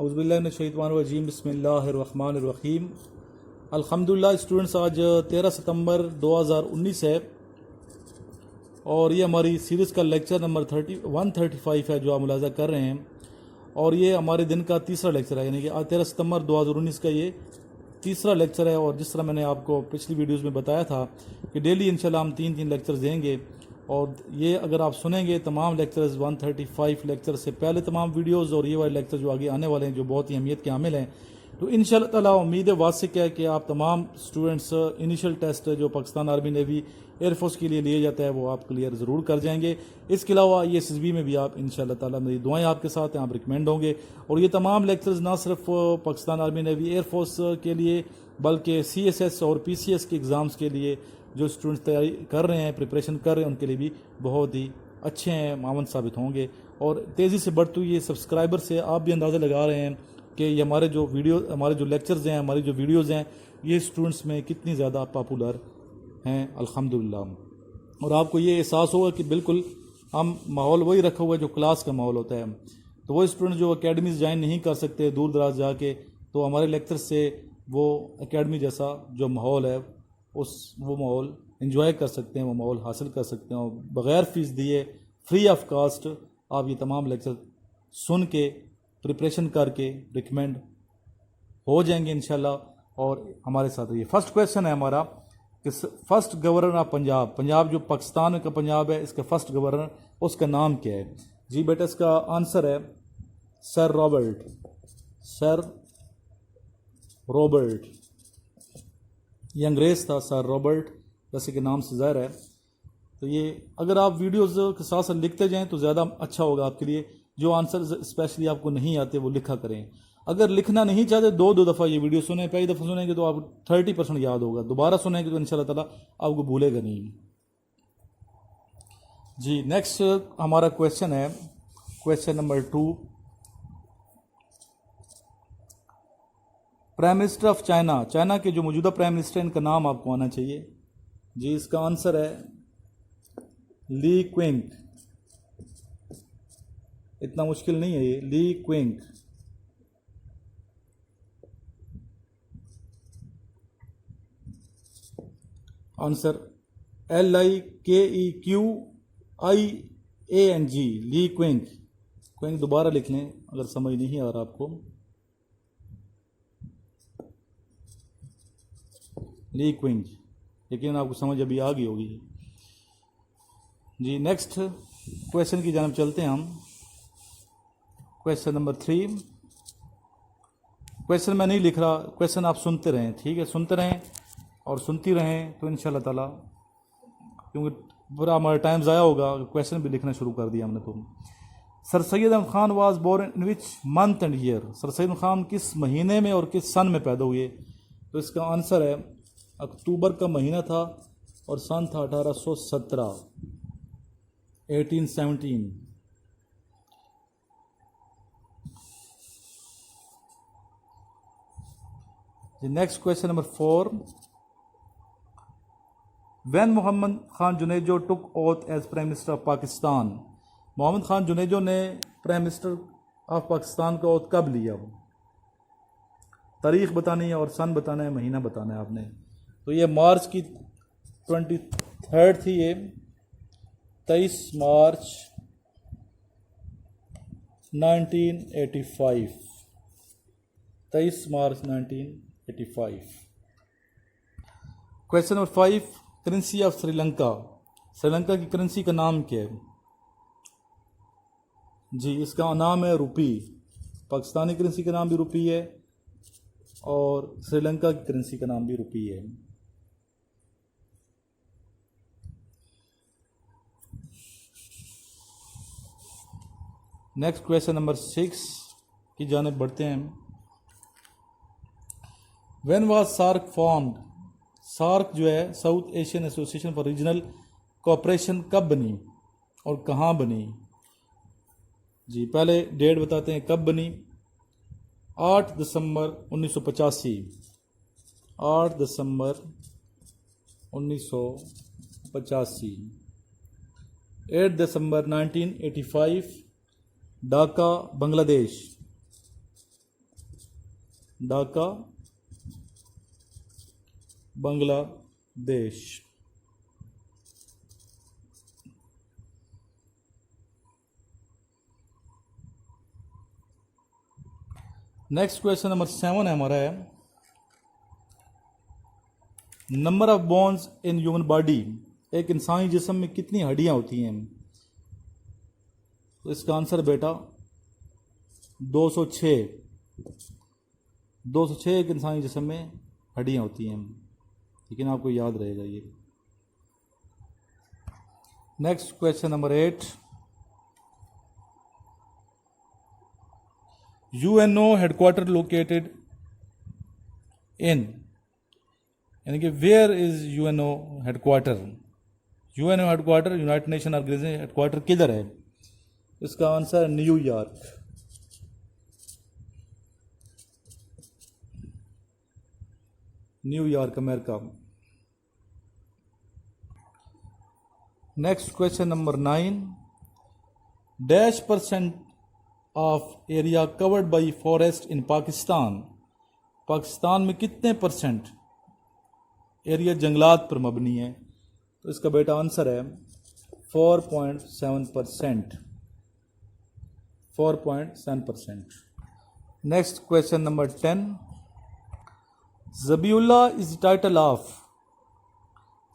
औज़ुबिल्लाहिमिनश्शैतानिर्रजीम बिस्मिल्लाहिर्रहमानिर्रहीम। अल्हम्दुलिल्लाह स्टूडेंट्स, आज 13 सितंबर 2019 है और ये हमारी सीरीज़ का लेक्चर नंबर 135 है जो आप मुलाज़ा कर रहे हैं। और ये हमारे दिन का तीसरा लेक्चर है, यानी कि आज 13 सितंबर 2019 का ये तीसरा लेक्चर है। और जिस तरह मैंने आपको पिछली वीडियोज़ में बताया था कि डेली इंशाल्लाह हम 3 लेक्चर देंगे। और ये अगर आप सुनेंगे तमाम लेक्चर्स 135 लेक्चर से पहले तमाम वीडियोस और ये वाले लेक्चर जो आगे आने वाले हैं जो बहुत ही अहमियत के हामिल हैं, तो इंशाअल्लाह ताला उम्मीद है वासिक है कि आप तमाम स्टूडेंट्स इनिशियल टेस्ट जो पाकिस्तान आर्मी नेवी एयरफोर्स के लिए लिया जाता है वो आप क्लियर ज़रूर कर जाएंगे। इसके अलावा ये SSB में भी आप इंशाअल्लाह ताला मेरी दुआएं आपके साथ हैं, आप रिकमेंड होंगे। और ये तमाम लेक्चर्स ना सिर्फ पाकिस्तान आर्मी नेवी एयरफोर्स के लिए बल्कि CSS और PCS के एग्ज़ाम्स के लिए जो स्टूडेंट्स तैयारी कर रहे हैं, प्रिपरेशन कर रहे हैं, उनके लिए भी बहुत ही अच्छे हैं, मावन साबित होंगे। और तेज़ी से बढ़ती हुई सब्सक्राइबर से आप भी अंदाज़ा लगा रहे हैं कि ये हमारे जो लेक्चर्स हैं, हमारी जो वीडियोज़ हैं, ये स्टूडेंट्स में कितनी ज़्यादा पॉपुलर हैं अल्हम्दुलिल्लाह। और आपको ये एहसास होगा कि बिल्कुल हम माहौल वही रखा हुआ है जो क्लास का माहौल होता है। तो वो स्टूडेंट जो अकेडमीज़ ज्वाइन नहीं कर सकते दूर दराज जाके, तो हमारे लेक्चर से वो अकेडमी जैसा जो माहौल है वो माहौल एंजॉय कर सकते हैं, वो माहौल हासिल कर सकते हैं। और बग़ैर फ़ीस दिए फ्री ऑफ कास्ट आप ये तमाम लेक्चर सुन के प्रिपरेशन करके रिकमेंड हो जाएंगे इंशाल्लाह। और हमारे साथ ये फर्स्ट क्वेश्चन है हमारा कि फर्स्ट गवर्नर ऑफ पंजाब जो पाकिस्तान का पंजाब है, इसका फर्स्ट गवर्नर उसका नाम क्या है? जी बेटा, इसका आंसर है सर रॉबर्ट। ये अंग्रेज़ था सर रॉबर्ट, जैसे कि नाम से ज़ाहिर है। तो ये अगर आप वीडियोज़ के साथ साथ लिखते जाएँ तो ज़्यादा अच्छा होगा आपके लिए। जो आंसर स्पेशली आपको नहीं आते वो लिखा करें। अगर लिखना नहीं चाहते दो दफ़ा ये वीडियो सुने, पहली दफ़ा सुनेंगे तो आप 30% याद होगा, दोबारा सुनेंगे तो इंशाल्लाह ताला आपको भूलेगा नहीं। जी नेक्स्ट हमारा क्वेश्चन है question number 2। Prime minister of China के जो मौजूदा प्राइम मिनिस्टर हैं, इनका नाम आपको आना चाहिए। जी इसका आंसर है ली क्विंग। इतना मुश्किल नहीं है ये, ली क्विंग। आंसर LIKEQIANG, ली क्विंग दोबारा लिख लें अगर समझ नहीं आ रहा आपको। ली क्विंग, लेकिन आपको समझ अभी आ गई होगी। जी नेक्स्ट क्वेश्चन की जानब चलते हैं हम। Question number 3। क्वेश्चन मैं नहीं लिख रहा, क्वेश्चन आप सुनते रहें, ठीक है? सुनते रहें और सुनती रहें तो इंशाल्लाह ताला, क्योंकि पूरा हमारा टाइम ज़ाया होगा, क्वेश्चन भी लिखना शुरू कर दिया हमने। तो Sir Syed Ahmed Khan was born in which month and year? Sir Syed Khan किस महीने में और किस सन में पैदा हुए? तो इसका आंसर है अक्टूबर का महीना था और सन था 1817, 1817। Next question number 4। When Mohammad Khan Junejo took oath as prime minister of Pakistan? Mohammad Khan Junejo ने प्राइम मिनिस्टर ऑफ पाकिस्तान का ओथ कब लिया? तारीख बतानी है और सन बताना है, महीना बताना है आपने। तो ये मार्च की 23 थी, ये 23 मार्च 1985, 23 मार्च 1985। Question number 5। Currency of Sri Lanka की करेंसी का नाम क्या है? जी इसका नाम है रुपी। पाकिस्तानी करेंसी का नाम भी रुपी है और श्रीलंका की करेंसी का नाम भी रुपी है। नेक्स्ट क्वेश्चन नंबर 6 की जानिब बढ़ते हैं। When was SAARC formed? SAARC जो है South Asian Association for Regional Cooperation कब बनी और कहाँ बनी? जी पहले डेट बताते हैं कब बनी। 8 दिसंबर 1985, 8 दिसंबर 1985। 8 दिसंबर 1985, Dhaka Bangladesh. Dhaka Bangladesh. Next question number 7 है हमारा है number of bones in human body. एक इंसानी जिस्म में कितनी हड्डियां होती हैं? तो इसका आंसर बेटा 206। 206 एक इंसानी जिस्म में हड्डियां होती हैं, लेकिन आपको याद रहेगा ये। Next question number 8, UNO headquarter located in, यानी कि where is UNO headquarter? UNO headquarter, United Nation Organization headquarter किधर है? इसका answer New York. New York America. Next question number 9, dash percent of area covered by forest in Pakistan. Pakistan में कितने percent area जंगलात पर मबनी है? तो इसका बेटा आंसर है 4.7%। 4.7%। Next question number 10, Zabihullah is title of.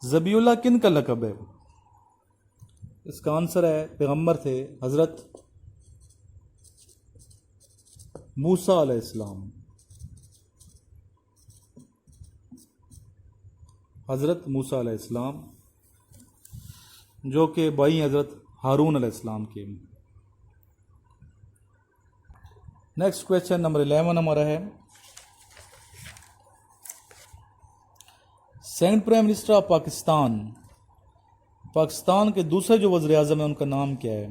Zabihullah किन का लक़ब है? इसका आंसर है पैगंबर थे हजरत मूसा अलैहिस्सलाम। हजरत मूसा अलैहिस्सलाम जो कि भाई हजरत हारून अलैहिस्सलाम के। नेक्स्ट क्वेश्चन नंबर 11 हमारा है second prime minister of Pakistan. Pakistan के दूसरे जो वज़ीर आज़म है उनका नाम क्या है?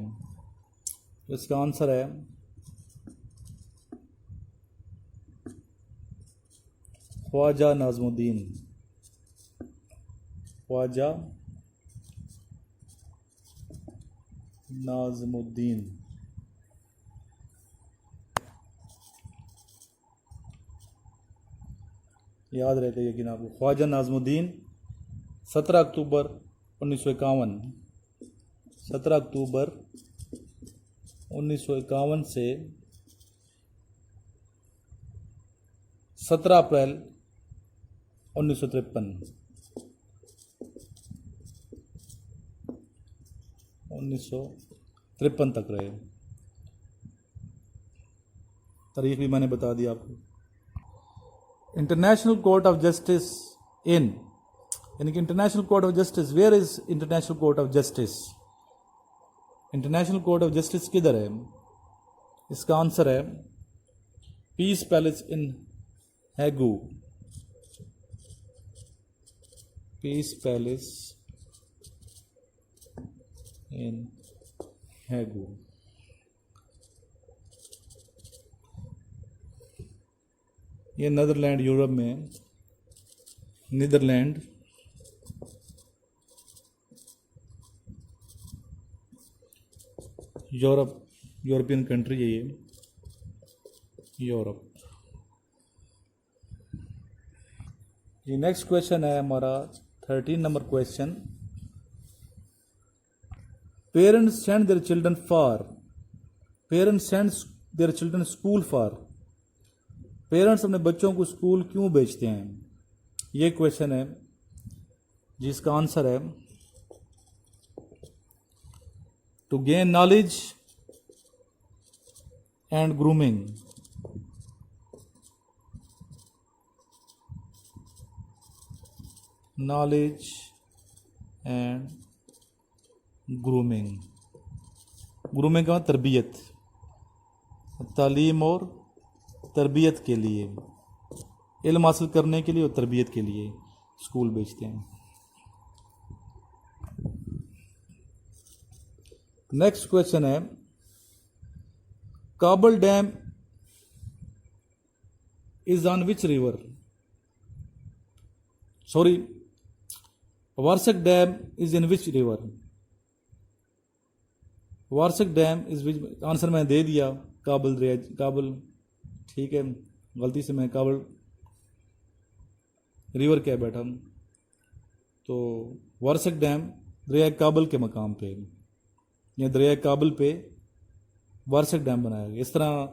इसका आंसर है ख्वाजा नाज़मुद्दीन। ख्वाजा नाज़मुद्दीन। याद रहता है यकीन आपको, ख्वाजा नाज़मुद्दीन 17 अक्टूबर 1951। 17 अक्टूबर 1951 से 17 अप्रैल 1953। 1953 तक रहे। तारीख भी मैंने बता दी आपको। International Court of Justice in, यानी कि International Court of Justice, where is International Court of Justice? International Court of Justice किधर है? इसका आंसर है Peace Palace in Hague. Peace Palace in Hague. ये नीदरलैंड यूरोप में है। नीदरलैंड यूरोप, यूरोपियन कंट्री है ये, यूरोप। ये नेक्स्ट क्वेश्चन है हमारा 13 number question, parents send their children for. Parents send their children school for. Parents अपने बच्चों को स्कूल क्यों भेजते हैं? ये क्वेश्चन है जिसका आंसर है to gain knowledge and grooming. Knowledge and grooming. Grooming का तरबियत, तालीम और तरबियत के लिए, इल्म हासिल करने के लिए और तरबियत के लिए स्कूल भेजते हैं। नेक्स्ट क्वेश्चन है Kabul dam is on which river? Sorry, Warsak dam is in which river? Warsak dam is which, answer मैंने दे दिया काबुल, ठीक है। गलती से मैं काबल रिवर कह बैठा। तो वारसक डैम दरिया काबल के मकाम पे या दरिया काबल पे वारसक डैम बनाया गया। इस तरह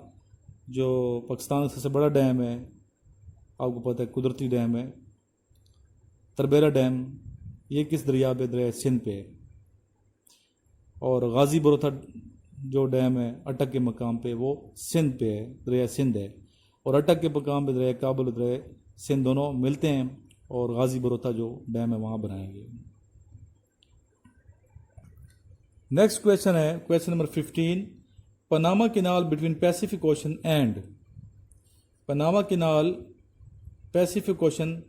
जो पाकिस्तान का सबसे बड़ा डैम है, आपको पता है, कुदरती डैम है तरबेरा डैम, ये किस दरिया पे? दरिया सिंध पे है। और गाजी बरोथा जो डैम है अटक के मकाम पे, वो सिंध पे है, दरिया सिंध है। और अटक के मकाम पे दरिया काबल और दरिया सिंध दोनों मिलते हैं और गाजी बरोथा जो डैम है वहाँ बनाया गया। नेक्स्ट क्वेश्चन है question number 15। Panama canal between Pacific ocean and, Panama canal Pacific ocean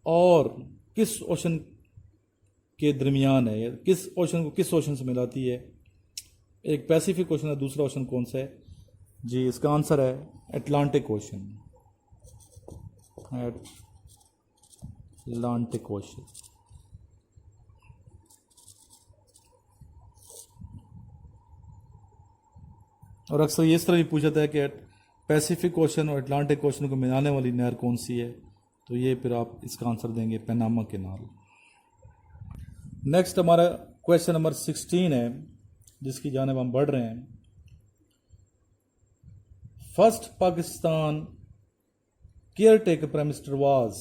और किस ओशन के दरमियान है, या किस ओशन को किस ओशन से मिलाती है? एक पैसिफिक ओशन है, दूसरा ओशन कौन सा है जी? इसका आंसर है अटलांटिक ओशन, अटलांटिक ओशन। और अक्सर ये इस तरह भी पूछा था कि पैसिफिक ओशन और अटलांटिक ओशन को मिलाने वाली नहर कौन सी है? तो ये फिर आप इसका आंसर देंगे पनामा कैनाल। नेक्स्ट हमारा क्वेश्चन नंबर 16 है, जिसकी जानिब हम बढ़ रहे हैं। First Pakistan care taker prime minister was,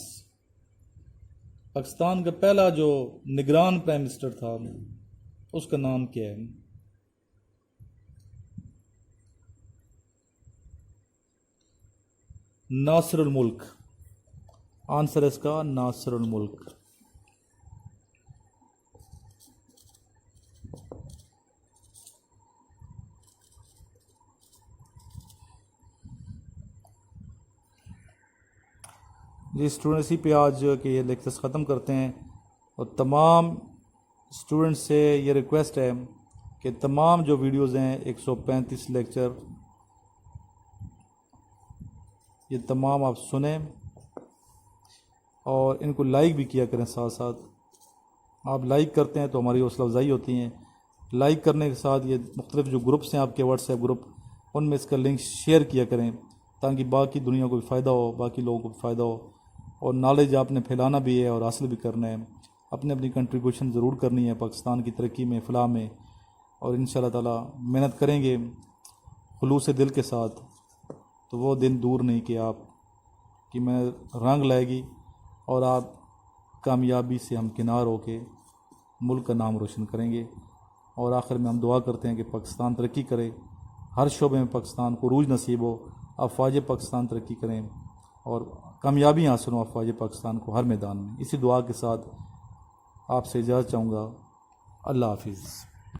Pakistan का पहला जो निगरान प्राइम मिनिस्टर था उसका नाम क्या है? नासिरुल मुल्क, आंसर है इसका नासिरुल मुल्क। जी स्टूडेंट, इसी पे आज के ये लेक्चर्स ख़त्म करते हैं। और तमाम स्टूडेंट्स से ये रिक्वेस्ट है कि तमाम जो वीडियोस हैं 135 लेक्चर, ये तमाम आप सुने और इनको लाइक भी किया करें। साथ साथ आप लाइक करते हैं तो हमारी हौसला अफजाई होती है। लाइक करने के साथ ये मुख्तलिफ जो ग्रुप्स हैं आपके व्हाट्सएप ग्रुप, उनमें इसका लिंक शेयर किया करें ताकि बाकी दुनिया को भी फ़ायदा हो, बाकी लोगों को भी फ़ायदा हो। और नॉलेज आपने फैलाना भी है और हासिल भी करना है। अपने अपनी कंट्रीब्यूशन ज़रूर करनी है पाकिस्तान की तरक्की में, फलाह में। और इंशाल्लाह ताला मेहनत करेंगे खुलूस दिल के साथ तो वो दिन दूर नहीं कि मैं रंग लाएगी और आप कामयाबी से हम किनार होके मुल्क का नाम रोशन करेंगे। और आखिर में हम दुआ करते हैं कि पाकिस्तान तरक्की करे, हर शोबे में पाकिस्तान को रूज नसीब हो, अफवाज पाकिस्तान तरक्की करें और कामयाबी हासिल हो अफवाज पाकिस्तान को हर मैदान में। इसी दुआ के साथ आपसे इजाज़त चाहूँगा। अल्लाह हाफिज़।